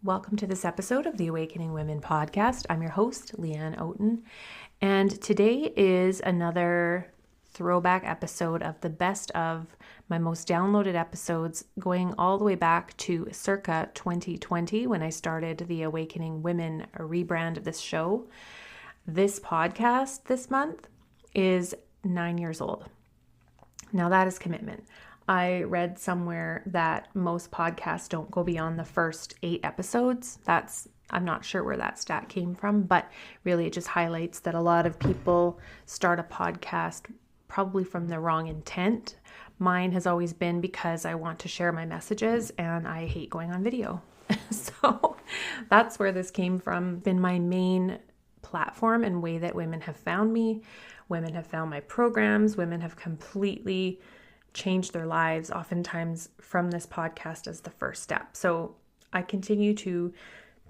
Welcome to this episode of the Awakening Women podcast. I'm your host, Leanne Oaten, and today is another throwback episode of the best of my most downloaded episodes, going all the way back to circa 2020 when I started the Awakening Women rebrand of this show. This podcast this month is 9 years old. Now that is commitment. I read somewhere that most podcasts don't go beyond the first 8 episodes. I'm not sure where that stat came from, but really it just highlights that a lot of people start a podcast probably from the wrong intent. Mine has always been because I want to share my messages and I hate going on video. So that's where this came from. Been my main platform and way that women have found me. Women have found my programs. Women have completely changed their lives, oftentimes from this podcast as the first step. So I continue to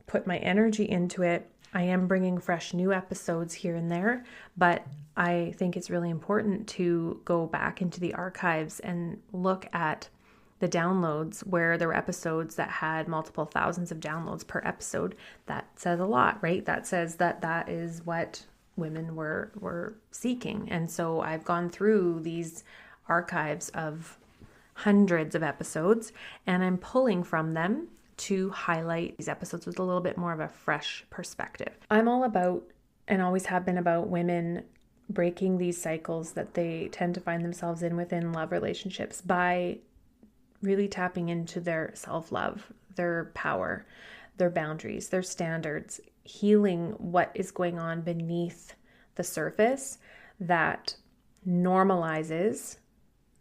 put my energy into it. I am bringing fresh new episodes here and there, but I think it's really important to go back into the archives and look at the downloads where there were episodes that had multiple thousands of downloads per episode. That says a lot, right? That says that is what women were seeking. And so I've gone through these archives of hundreds of episodes, and I'm pulling from them to highlight these episodes with a little bit more of a fresh perspective. I'm all about, and always have been about, women breaking these cycles that they tend to find themselves in within love relationships by really tapping into their self-love, their power, their boundaries, their standards, healing what is going on beneath the surface that normalizes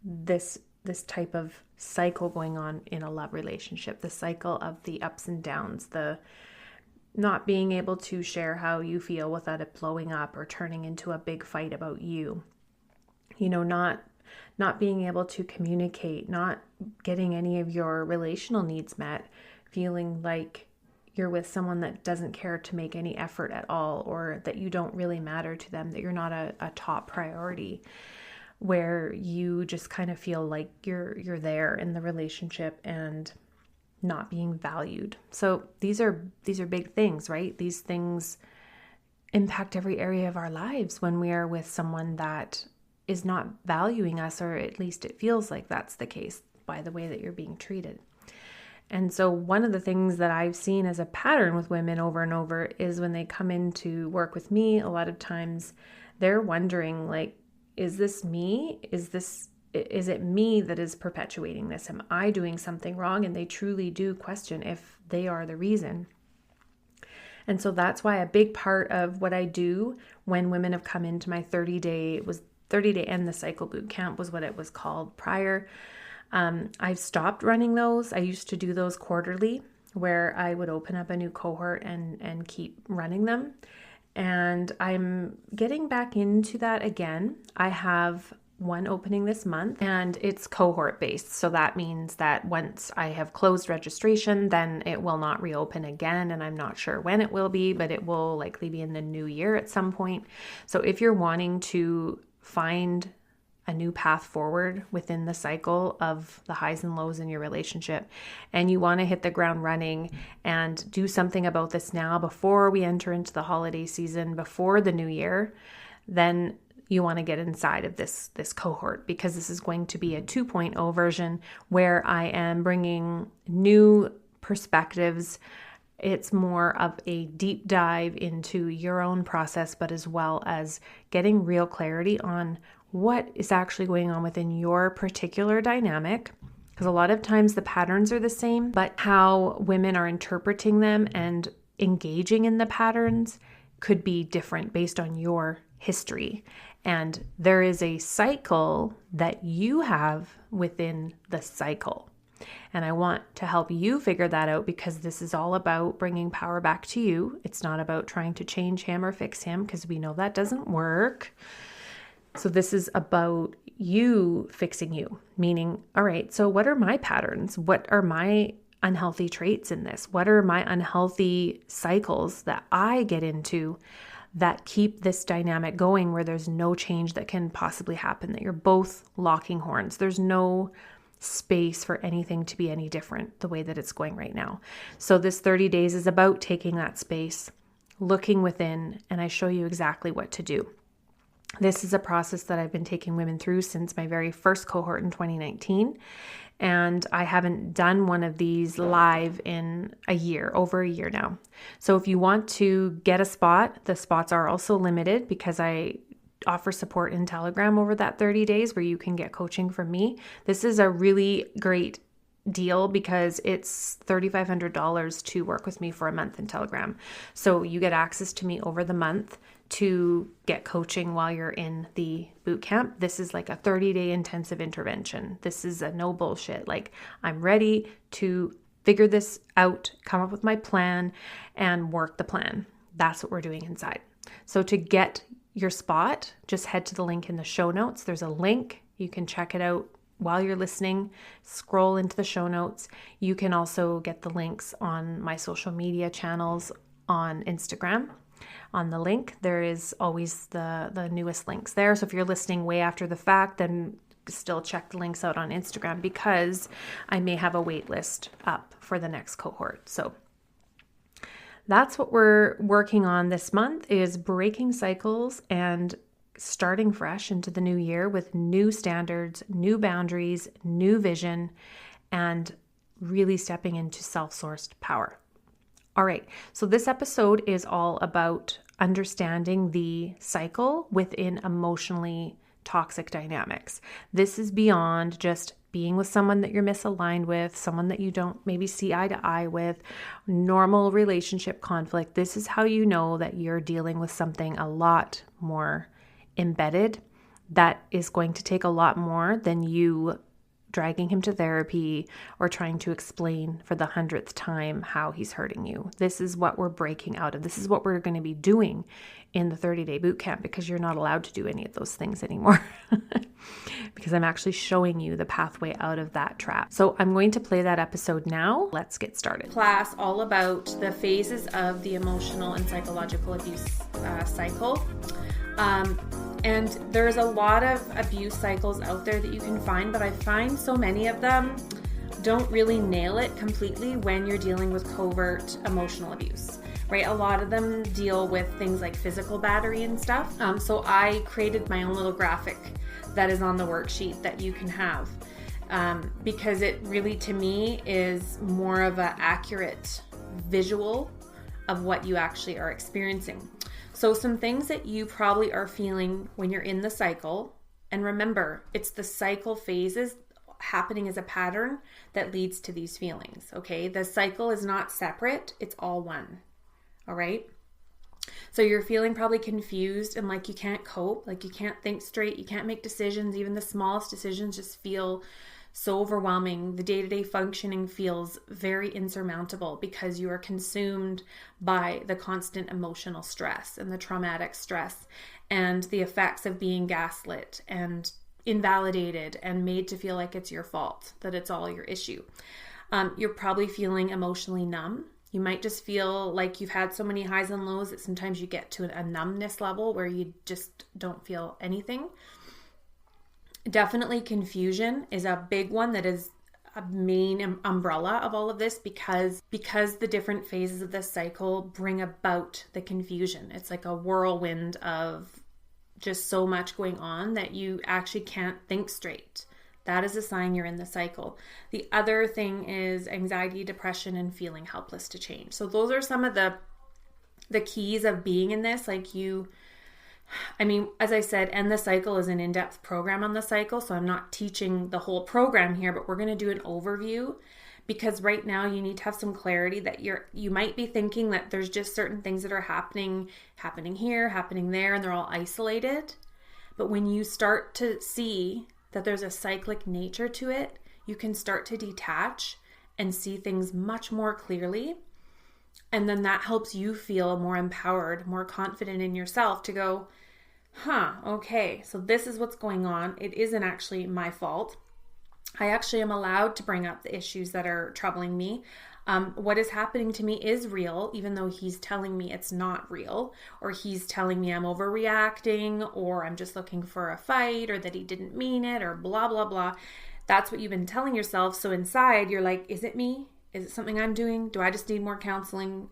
this type of cycle going on in a love relationship, the cycle of the ups and downs, the not being able to share how you feel without it blowing up or turning into a big fight about you. Not being able to communicate, not getting any of your relational needs met, feeling like you're with someone that doesn't care to make any effort at all, or that you don't really matter to them, that you're not a top priority, where you just kind of feel like you're there in the relationship and not being valued. So these are big things, right? These things impact every area of our lives when we are with someone that is not valuing us, or at least it feels like that's the case by the way that you're being treated. And so one of the things that I've seen as a pattern with women over and over is when they come in to work with me, a lot of times they're wondering, like, is this me? Is it me that is perpetuating this? Am I doing something wrong? And they truly do question if they are the reason. And so that's why a big part of what I do when women have come into my 30-day End the Cycle boot camp was what it was called prior. I've stopped running those. I used to do those quarterly, where I would open up a new cohort and keep running them. And I'm getting back into that again. I have one opening this month, and it's cohort based. So that means that once I have closed registration, then it will not reopen again. And I'm not sure when it will be, but it will likely be in the new year at some point. So if you're wanting to find a new path forward within the cycle of the highs and lows in your relationship, and you want to hit the ground running and do something about this now before we enter into the holiday season, before the new year, then you want to get inside of this cohort, because this is going to be a 2.0 version where I am bringing new perspectives. It's more of a deep dive into your own process, but as well as getting real clarity on what is actually going on within your particular dynamic. Because a lot of times the patterns are the same, but how women are interpreting them and engaging in the patterns could be different based on your history. And there is a cycle that you have within the cycle. And I want to help you figure that out, because this is all about bringing power back to you. It's not about trying to change him or fix him, because we know that doesn't work. So this is about you fixing you, meaning, all right, so what are my patterns? What are my unhealthy traits in this? What are my unhealthy cycles that I get into that keep this dynamic going, where there's no change that can possibly happen, that you're both locking horns? There's no space for anything to be any different the way that it's going right now. So this 30 days is about taking that space, looking within, and I show you exactly what to do. This is a process that I've been taking women through since my very first cohort in 2019. And I haven't done one of these live in over a year now. So if you want to get a spot, the spots are also limited because I offer support in Telegram over that 30 days where you can get coaching from me. This is a really great deal because it's $3,500 to work with me for a month in Telegram. So you get access to me over the month to get coaching while you're in the boot camp. This is like a 30-day intensive intervention. This is a no bullshit. Like, I'm ready to figure this out, come up with my plan, and work the plan. That's what we're doing inside. So to get your spot, just head to the link in the show notes. There's a link. You can check it out while you're listening. Scroll into the show notes. You can also get the links on my social media channels on Instagram. On the link, there is always the newest links there. So if you're listening way after the fact, then still check the links out on Instagram because I may have a wait list up for the next cohort. So that's what we're working on this month, is breaking cycles and starting fresh into the new year with new standards, new boundaries, new vision, and really stepping into self-sourced power. All right, so this episode is all about understanding the cycle within emotionally toxic dynamics. This is beyond just being with someone that you're misaligned with, someone that you don't maybe see eye to eye with, normal relationship conflict. This is how you know that you're dealing with something a lot more embedded that is going to take a lot more than you dragging him to therapy or trying to explain for the 100th time how he's hurting you. This is what we're breaking out of. This is what we're going to be doing in the 30-day boot camp, because you're not allowed to do any of those things anymore because I'm actually showing you the pathway out of that trap. So I'm going to play that episode now. Let's get started. Class all about the phases of the emotional and psychological abuse cycle. And there's a lot of abuse cycles out there that you can find, but I find so many of them don't really nail it completely when you're dealing with covert emotional abuse, right? A lot of them deal with things like physical battery and stuff. So I created my own little graphic that is on the worksheet that you can have, because it really, to me, is more of an accurate visual of what you actually are experiencing. So some things that you probably are feeling when you're in the cycle, and remember, it's the cycle phases happening as a pattern that leads to these feelings, okay? The cycle is not separate, it's all one, all right? So you're feeling probably confused and like you can't cope, like you can't think straight, you can't make decisions, even the smallest decisions just feel so overwhelming. The day-to-day functioning feels very insurmountable because you are consumed by the constant emotional stress and the traumatic stress and the effects of being gaslit and invalidated and made to feel like it's your fault, that it's all your issue. You're probably feeling emotionally numb. You might just feel like you've had so many highs and lows that sometimes you get to a numbness level where you just don't feel anything. Definitely confusion is a big one that is a main umbrella of all of this because the different phases of this cycle bring about the confusion. It's like a whirlwind of just so much going on that you actually can't think straight. That is a sign you're in the cycle. The other thing is anxiety, depression, and feeling helpless to change. So those are some of the keys of being in this. As I said, End the Cycle is an in-depth program on the cycle, so I'm not teaching the whole program here, but we're going to do an overview because right now you need to have some clarity that you might be thinking that there's just certain things that are happening here, happening there, and they're all isolated. But when you start to see that there's a cyclic nature to it, you can start to detach and see things much more clearly. And then that helps you feel more empowered, more confident in yourself to go, okay, so this is what's going on. It isn't actually my fault. I actually am allowed to bring up the issues that are troubling me. What is happening to me is real, even though he's telling me it's not real, or he's telling me I'm overreacting, or I'm just looking for a fight, or that he didn't mean it, or blah, blah, blah. that's what you've been telling yourself. So inside you're like, is it me? Is it something I'm doing? Do I just need more counseling?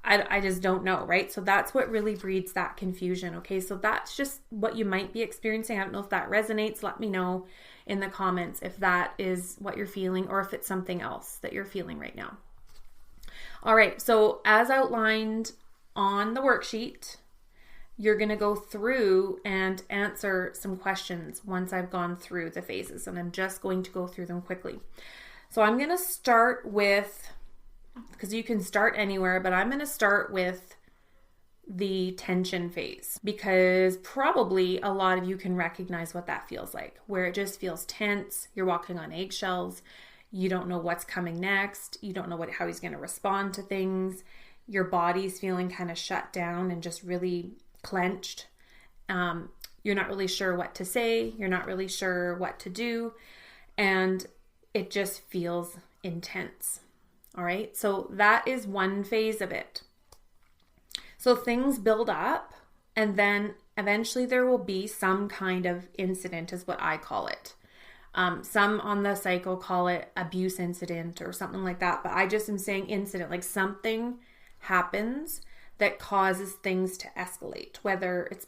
I just don't know, right? So that's what really breeds that confusion, okay? So that's just what you might be experiencing. I don't know if that resonates. Let me know in the comments if that is what you're feeling or if it's something else that you're feeling right now. All right, so as outlined on the worksheet, you're going to go through and answer some questions once I've gone through the phases, and I'm just going to go through them quickly. So I'm going to start with, because you can start anywhere, but I'm going to start with the tension phase, because probably a lot of you can recognize what that feels like, where it just feels tense. You're walking on eggshells. You don't know what's coming next. You don't know how he's going to respond to things. Your body's feeling kind of shut down and just really clenched. You're not really sure what to say. You're not really sure what to do. And it just feels intense. All right. So that is one phase of it. So things build up, and then eventually there will be some kind of incident, is what I call it. Some on the cycle call it abuse incident or something like that. But I just am saying incident, like something happens that causes things to escalate, whether it's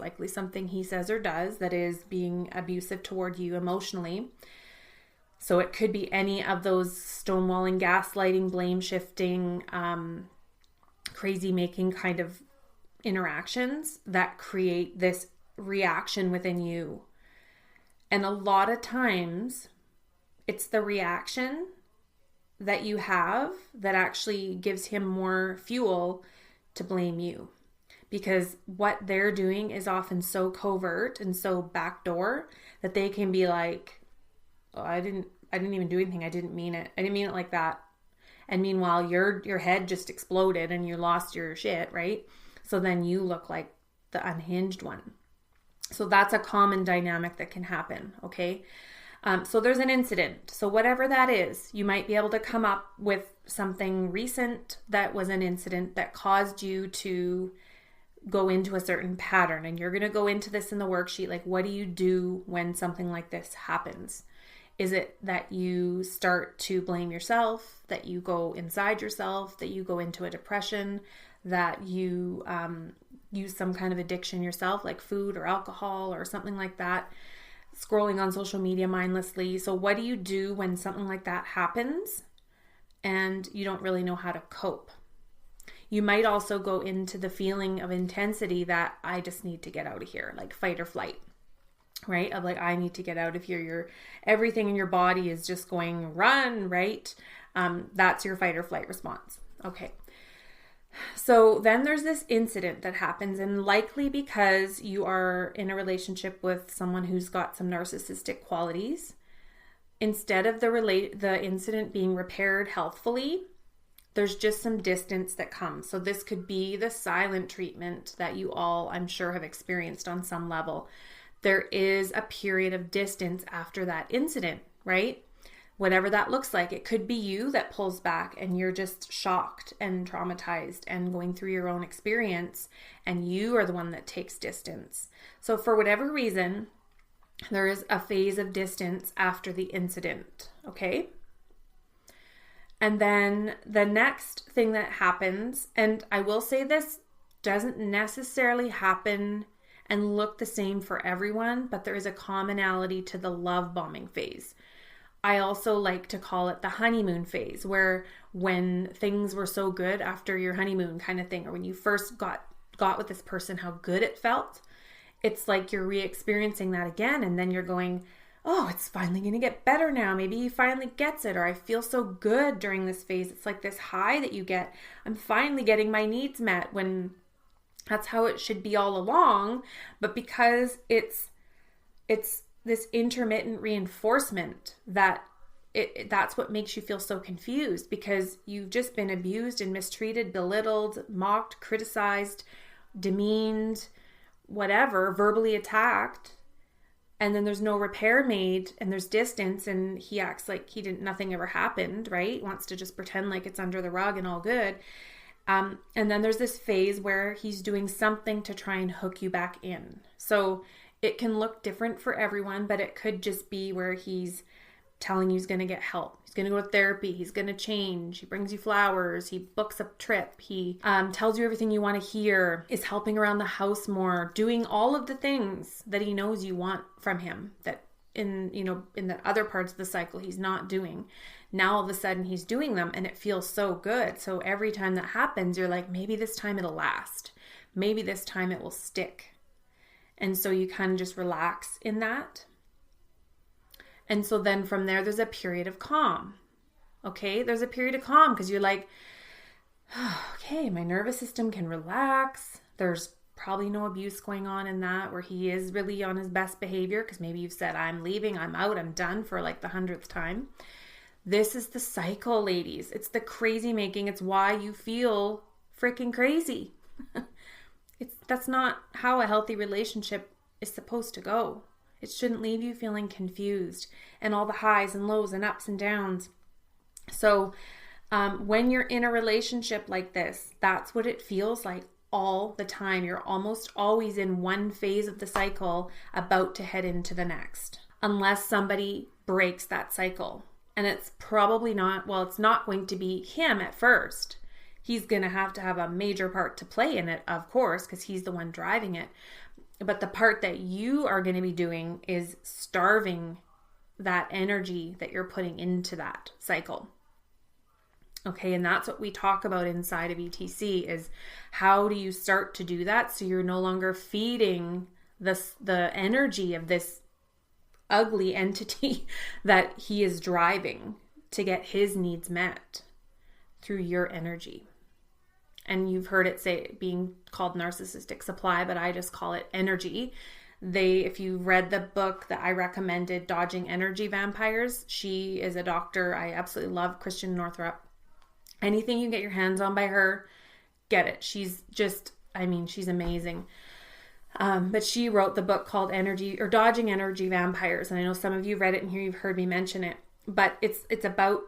likely something he says or does that is being abusive toward you emotionally. So it could be any of those stonewalling, gaslighting, blame shifting, crazy making kind of interactions that create this reaction within you. And a lot of times it's the reaction that you have that actually gives him more fuel to blame you, because what they're doing is often so covert and so backdoor that they can be like, oh, I didn't even do anything. I didn't mean it. I didn't mean it like that. And meanwhile, your head just exploded and you lost your shit, right? So then you look like the unhinged one. So that's a common dynamic that can happen, okay? So there's an incident. So whatever that is, you might be able to come up with something recent that was an incident that caused you to go into a certain pattern. And you're going to go into this in the worksheet. Like, what do you do when something like this happens? Is it that you start to blame yourself, that you go inside yourself, that you go into a depression, that you use some kind of addiction yourself, like food or alcohol or something like that, scrolling on social media mindlessly? So what do you do when something like that happens and you don't really know how to cope? You might also go into the feeling of intensity that I just need to get out of here, like fight or flight. Right? Of like, I need to get out of here. Everything in your body is just going run, right? That's your fight or flight response. Okay. So then there's this incident that happens, and likely because you are in a relationship with someone who's got some narcissistic qualities, instead of the incident being repaired healthfully, there's just some distance that comes. So this could be the silent treatment that you all, I'm sure, have experienced on some level. There is a period of distance after that incident, right? Whatever that looks like. It could be you that pulls back and you're just shocked and traumatized and going through your own experience, and you are the one that takes distance. So for whatever reason, there is a phase of distance after the incident, okay? And then the next thing that happens, and I will say this doesn't necessarily happen and look the same for everyone, but there is a commonality to the love bombing phase. I also like to call it the honeymoon phase, where when things were so good after your honeymoon kind of thing, or when you first got with this person, how good it felt. It's like you're re-experiencing that again, and then you're going, oh, it's finally going to get better now. Maybe he finally gets it, or I feel so good during this phase. It's like this high that you get. I'm finally getting my needs met, when that's how it should be all along. But because it's this intermittent reinforcement that that's what makes you feel so confused, because you've just been abused and mistreated, belittled, mocked, criticized, demeaned, whatever, verbally attacked. And then there's no repair made, and there's distance, and he acts like nothing ever happened, right? Wants to just pretend like it's under the rug and all good. And then there's this phase where he's doing something to try and hook you back in. So It can look different for everyone, but it could just be where he's telling you he's going to get help. He's going to go to therapy. He's going to change. He brings you flowers. He books a trip. He tells you everything you want to hear, is helping around the house more, doing all of the things that he knows you want from him that in the other parts of the cycle he's not doing. Now all of a sudden he's doing them and it feels so good. So every time that happens, you're like, maybe this time it'll last. Maybe this time it will stick. And so you kind of just relax in that. And so then from there, there's a period of calm. Okay, there's a period of calm because you're like, oh, okay, my nervous system can relax. There's probably no abuse going on in that where he is really on his best behavior because maybe you've said, I'm leaving, I'm out, I'm done for like the 100th time. This is the cycle, ladies. It's the crazy making. It's why you feel freaking crazy. That's not how a healthy relationship is supposed to go. It shouldn't leave you feeling confused and all the highs and lows and ups and downs. So when you're in a relationship like this, that's what it feels like all the time. You're almost always in one phase of the cycle about to head into the next, unless somebody breaks that cycle. And it's probably not, well, it's not going to be him at first. He's going to have a major part to play in it, of course, because he's the one driving it. But the part that you are going to be doing is starving that energy that you're putting into that cycle. Okay, and that's what we talk about inside of ETC is how do you start to do that so you're no longer feeding the energy of this ugly entity that he is driving to get his needs met through your energy. And you've heard it say being called narcissistic supply, but I just call it energy. If you read the book that I recommended, Dodging Energy Vampires, she is a doctor. I absolutely love Christian Northrup. Anything you get your hands on by her, get it. She's amazing. But she wrote the book called Dodging Energy Vampires. And I know some of you read it and here you've heard me mention it, but it's about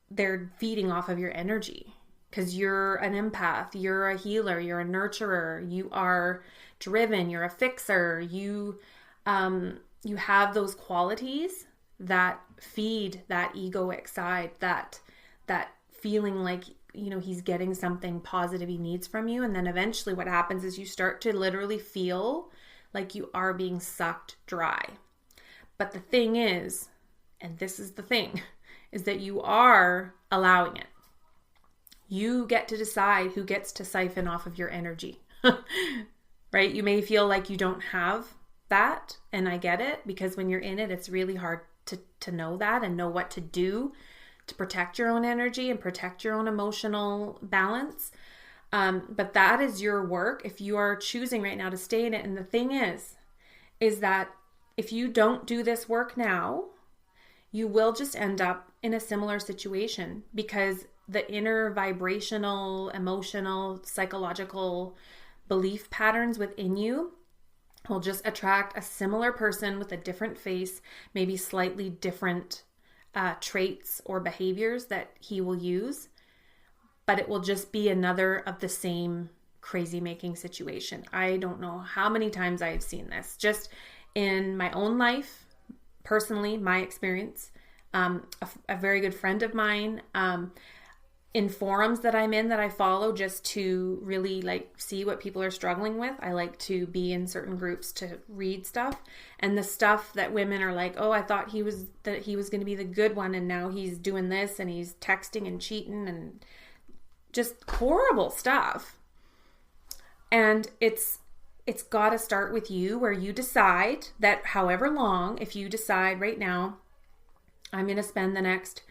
they're feeding off of your energy. Because you're an empath, you're a healer, you're a nurturer, you are driven, you're a fixer, you have those qualities that feed that egoic side, that feeling like, he's getting something positive he needs from you. And then eventually what happens is you start to literally feel like you are being sucked dry. But the thing is, and this is the thing, is that you are allowing it. You get to decide who gets to siphon off of your energy, right? You may feel like you don't have that, and I get it, because when you're in it, it's really hard to know that and know what to do to protect your own energy and protect your own emotional balance. But that is your work if you are choosing right now to stay in it. And the thing is that if you don't do this work now, you will just end up in a similar situation because the inner vibrational, emotional, psychological belief patterns within you will just attract a similar person with a different face, maybe slightly different traits or behaviors that he will use, but it will just be another of the same crazy making situation. I don't know how many times I've seen this just in my own life, personally, my experience. A very good friend of mine, in forums that I'm in that I follow just to really see what people are struggling with. I like to be in certain groups to read stuff, and the stuff that women are like, oh, I thought he was going to be the good one, and now he's doing this and he's texting and cheating and just horrible stuff. And it's got to start with you, where you decide that however long, if you decide right now, I'm going to spend the next,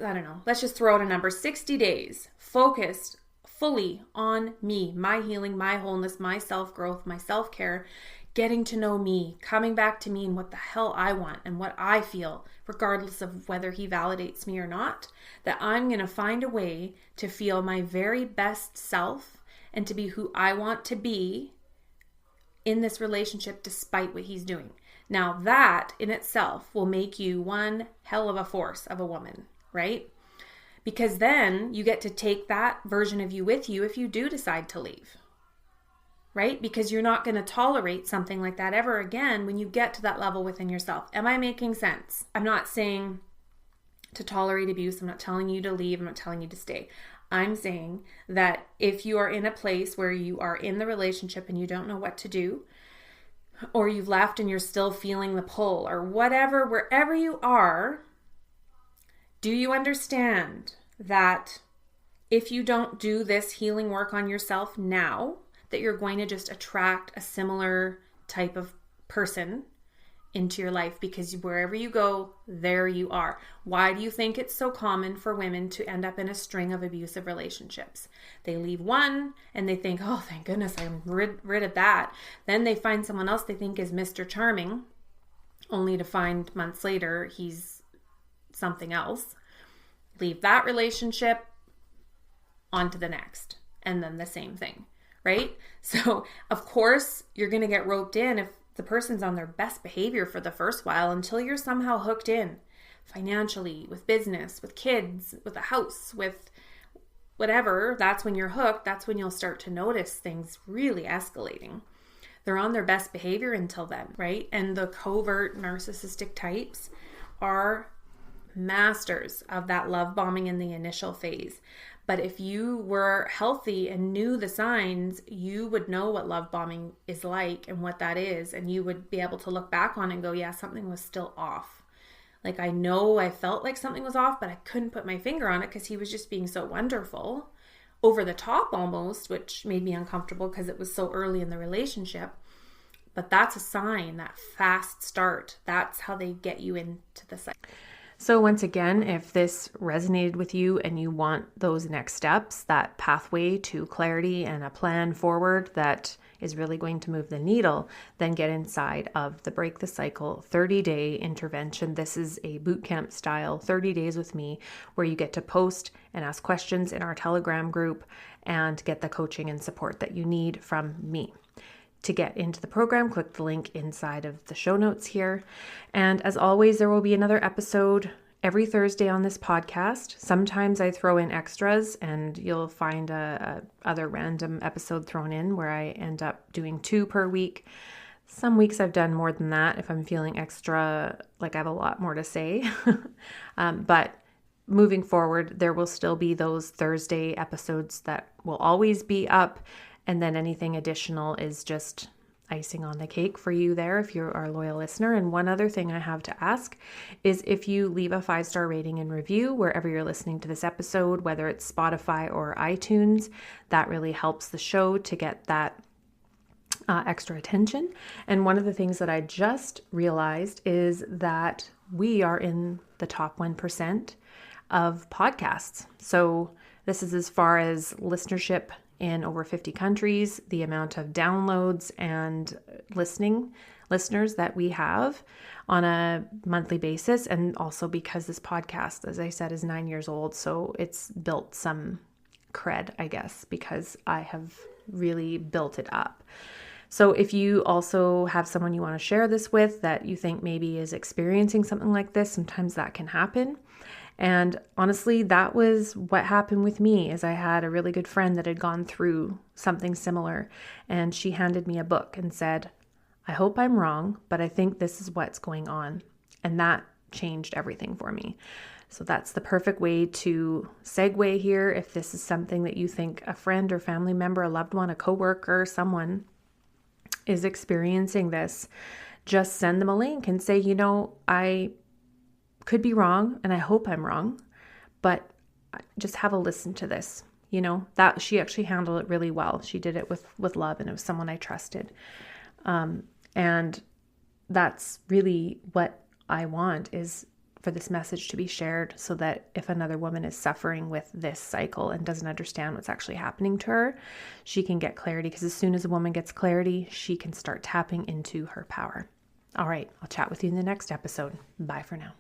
I don't know, let's just throw out a number, 60 days focused fully on me, my healing, my wholeness, my self-growth, my self-care, getting to know me, coming back to me and what the hell I want and what I feel, regardless of whether he validates me or not, that I'm going to find a way to feel my very best self and to be who I want to be in this relationship despite what he's doing. Now that in itself will make you one hell of a force of a woman, right? Because then you get to take that version of you with you if you do decide to leave. right? Because you're not going to tolerate something like that ever again when you get to that level within yourself. Am I making sense? I'm not saying to tolerate abuse. I'm not telling you to leave. I'm not telling you to stay. I'm saying that if you are in a place where you are in the relationship and you don't know what to do, or you've left and you're still feeling the pull, or whatever, wherever you are, do you understand that if you don't do this healing work on yourself now, that you're going to just attract a similar type of person into your life? Because wherever you go, there you are. Why do you think it's so common for women to end up in a string of abusive relationships? They leave one and they think, oh, thank goodness I'm rid of that. Then they find someone else they think is Mr. Charming, only to find months later he's something else. Leave that relationship, on to the next, and then the same thing, right? So of course you're going to get roped in if the person's on their best behavior for the first while, until you're somehow hooked in financially, with business, with kids, with a house, with whatever. That's when you're hooked. That's when you'll start to notice things really escalating. They're on their best behavior until then, right? And the covert narcissistic types are masters of that love bombing in the initial phase. But if you were healthy and knew the signs, you would know what love bombing is like and what that is. And you would be able to look back on it and go, yeah, something was still off. Like, I know I felt like something was off, but I couldn't put my finger on it because he was just being so wonderful, over the top almost, which made me uncomfortable because it was so early in the relationship. But that's a sign, that fast start. That's how they get you into the cycle. So once again, if this resonated with you and you want those next steps, that pathway to clarity and a plan forward that is really going to move the needle, then get inside of the Break the Cycle 30-day intervention. This is a bootcamp style 30 days with me where you get to post and ask questions in our Telegram group and get the coaching and support that you need from me. To get into the program, click the link inside of the show notes here. And as always, there will be another episode every Thursday on this podcast. Sometimes I throw in extras and you'll find a other random episode thrown in where I end up doing 2 per week. Some weeks I've done more than that if I'm feeling extra, like I have a lot more to say. But moving forward, there will still be those Thursday episodes that will always be up. And then anything additional is just icing on the cake for you there if you're our loyal listener. And one other thing I have to ask is if you leave a 5-star rating and review wherever you're listening to this episode, whether it's Spotify or iTunes, that really helps the show to get that extra attention. And one of the things that I just realized is that we are in the top 1% of podcasts. So this is as far as listenership in over 50 countries, the amount of downloads and listeners that we have on a monthly basis. And also because this podcast, as I said, is 9 years old. So it's built some cred, I guess, because I have really built it up. So if you also have someone you want to share this with that you think maybe is experiencing something like this, sometimes that can happen. And honestly, that was what happened with me. Is I had a really good friend that had gone through something similar, and she handed me a book and said, I hope I'm wrong, but I think this is what's going on. And that changed everything for me. So that's the perfect way to segue here. If this is something that you think a friend or family member, a loved one, a coworker, someone is experiencing this, just send them a link and say, I could be wrong and I hope I'm wrong, but just have a listen to this. That she actually handled it really well. She did it with love, and it was someone I trusted. And that's really what I want, is for this message to be shared so that if another woman is suffering with this cycle and doesn't understand what's actually happening to her, she can get clarity, because as soon as a woman gets clarity, she can start tapping into her power. All right, I'll chat with you in the next episode. Bye for now.